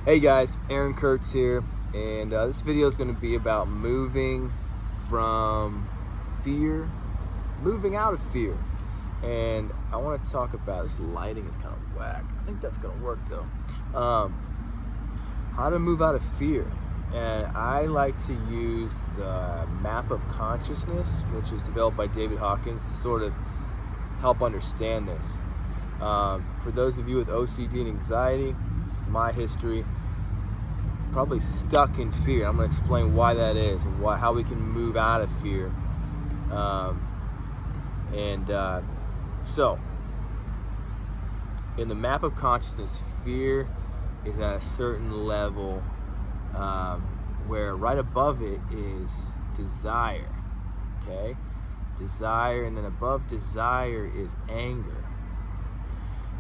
Hey guys, Aaron Kurtz here, and this video is going to be about moving from fear, moving out of fear. And I want to talk about, this lighting is kind of whack. I think that's going to work though. How to move out of fear. And I like to use the map of consciousness, which is developed by David Hawkins, to sort of help understand this. For those of you with OCD and anxiety, this is my history, probably stuck in fear. I'm going to explain why that is and how we can move out of fear. So, in the map of consciousness, fear is at a certain level where right above it is desire. Okay? Desire, and then above desire is anger.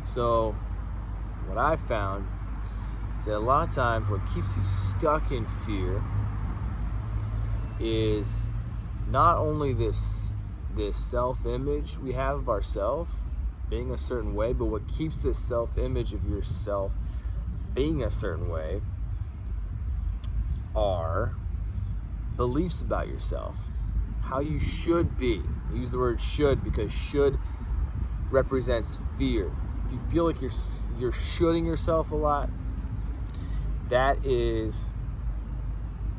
So, what I found is that a lot of times what keeps you stuck in fear is not only this self-image we have of ourselves being a certain way, but what keeps this self-image of yourself being a certain way are beliefs about yourself, how you should be. I use the word should because should represents fear. If you feel like you're shoulding yourself a lot, that is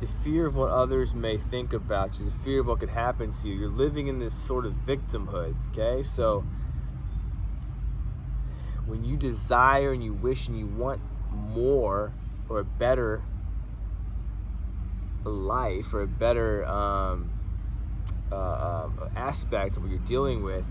the fear of what others may think about you, the fear of what could happen to you. You're living in this sort of victimhood, okay? So when you desire and you wish and you want more or a better life or a better aspect of what you're dealing with,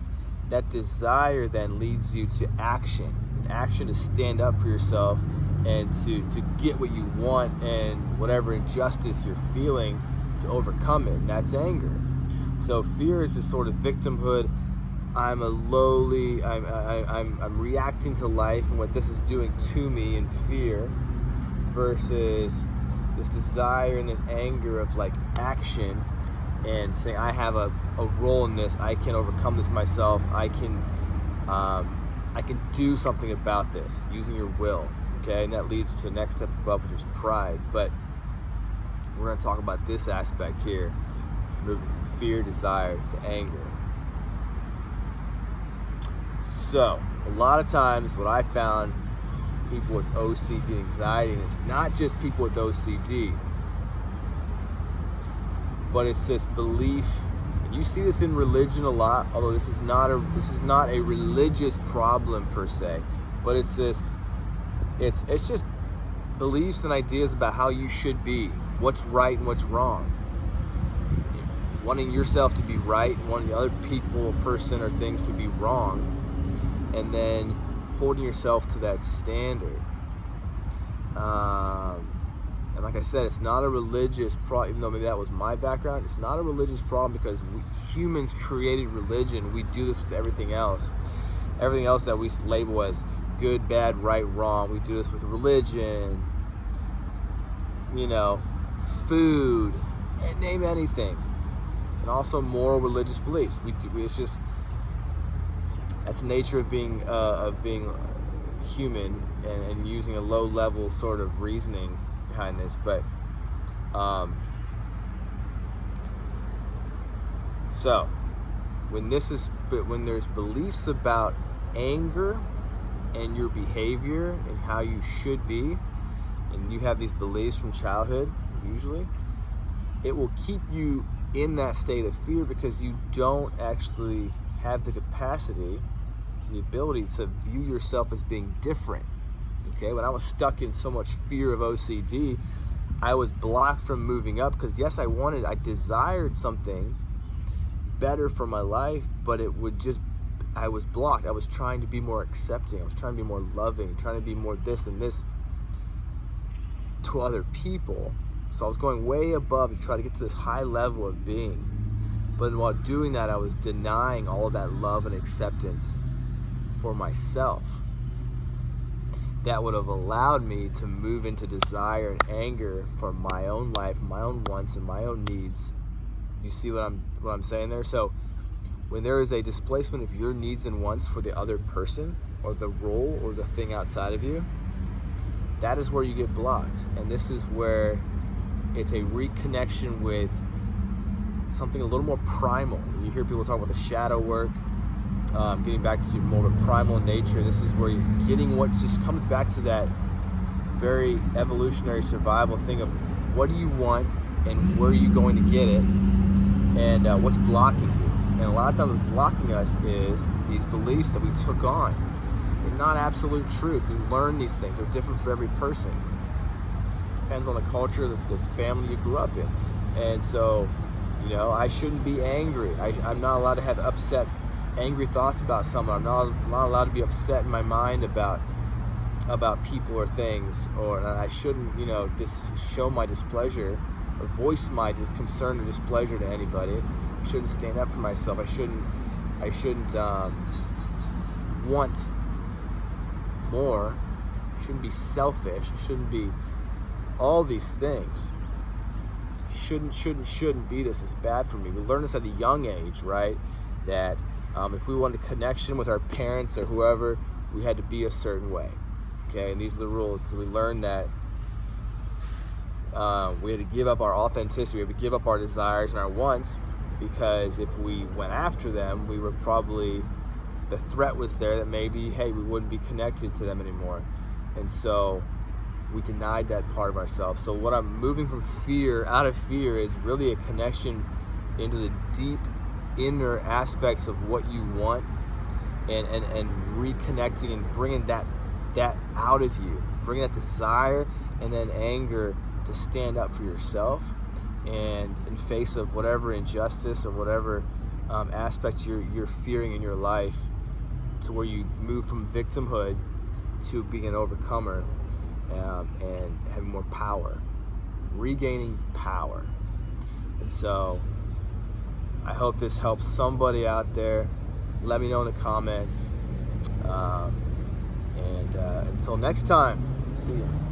that desire then leads you to action. Action to stand up for yourself and to get what you want, and whatever injustice you're feeling, to overcome it. And that's anger. So fear is this sort of victimhood. I'm reacting to life and what this is doing to me in fear, versus this desire and then anger of like action and saying, I have a role in this, I can overcome this myself, I can do something about this using your will. Okay, and that leads to the next step above, which is pride. But we're going to talk about this aspect here, moving from fear, desire to anger. So a lot of times what I found, people with OCD and anxiety, and it's not just people with OCD, but it's this belief. You see this in religion a lot, although this is not a religious problem per se, but it's just beliefs and ideas about how you should be, what's right and what's wrong. Wanting yourself to be right, and wanting the other people, person, or things to be wrong, and then holding yourself to that standard. And like I said, it's not a religious problem, even though maybe that was my background. It's not a religious problem because humans created religion. We do this with everything else. Everything else that we label as good, bad, right, wrong. We do this with religion, food, and name anything. And also moral religious beliefs. It's just, that's the nature of being human, and using a low level sort of reasoning behind this. But so when there's beliefs about anger and your behavior and how you should be, and you have these beliefs from childhood, usually it will keep you in that state of fear because you don't actually have the capacity, the ability to view yourself as being different. Okay, when I was stuck in so much fear of OCD, I was blocked from moving up because yes, I desired something better for my life, but I was blocked. I was trying to be more accepting, I was trying to be more loving, trying to be more this and this to other people. So I was going way above to try to get to this high level of being. But while doing that, I was denying all of that love and acceptance for myself. That would have allowed me to move into desire and anger for my own life, my own wants, and my own needs. You see what I'm saying there? So when there is a displacement of your needs and wants for the other person or the role or the thing outside of you, that is where you get blocked. And this is where it's a reconnection with something a little more primal. You hear people talk about the shadow work, getting back to more of a primal nature. This is where you're getting what just comes back to that very evolutionary survival thing of what do you want and where are you going to get it, and what's blocking you. And a lot of times what's blocking us is these beliefs that we took on. They're not absolute truth. We learn these things. They're different for every person. Depends on the culture, the family you grew up in. And so, I shouldn't be angry. I'm not allowed to have angry thoughts about someone. I'm not allowed to be upset in my mind about people or things, or I shouldn't, just show my displeasure or voice my concern or displeasure to anybody. I shouldn't stand up for myself. I shouldn't want more. I shouldn't be selfish. I shouldn't be all these things. Shouldn't be this. It's bad for me. We learn this at a young age, right? That if we wanted connection with our parents or whoever, we had to be a certain way. Okay, and these are the rules. So we learned that we had to give up our authenticity. We had to give up our desires and our wants, because if we went after them, we were probably, the threat was there that maybe, hey, we wouldn't be connected to them anymore. And so we denied that part of ourselves. So what I'm moving from out of fear is really a connection into the deep inner aspects of what you want, and reconnecting and bringing that out of you, bringing that desire and then anger to stand up for yourself, and in face of whatever injustice or whatever aspect you're fearing in your life, to where you move from victimhood to being an overcomer, and having more power, regaining power. And so I hope this helps somebody out there. Let me know in the comments. And until next time, see you.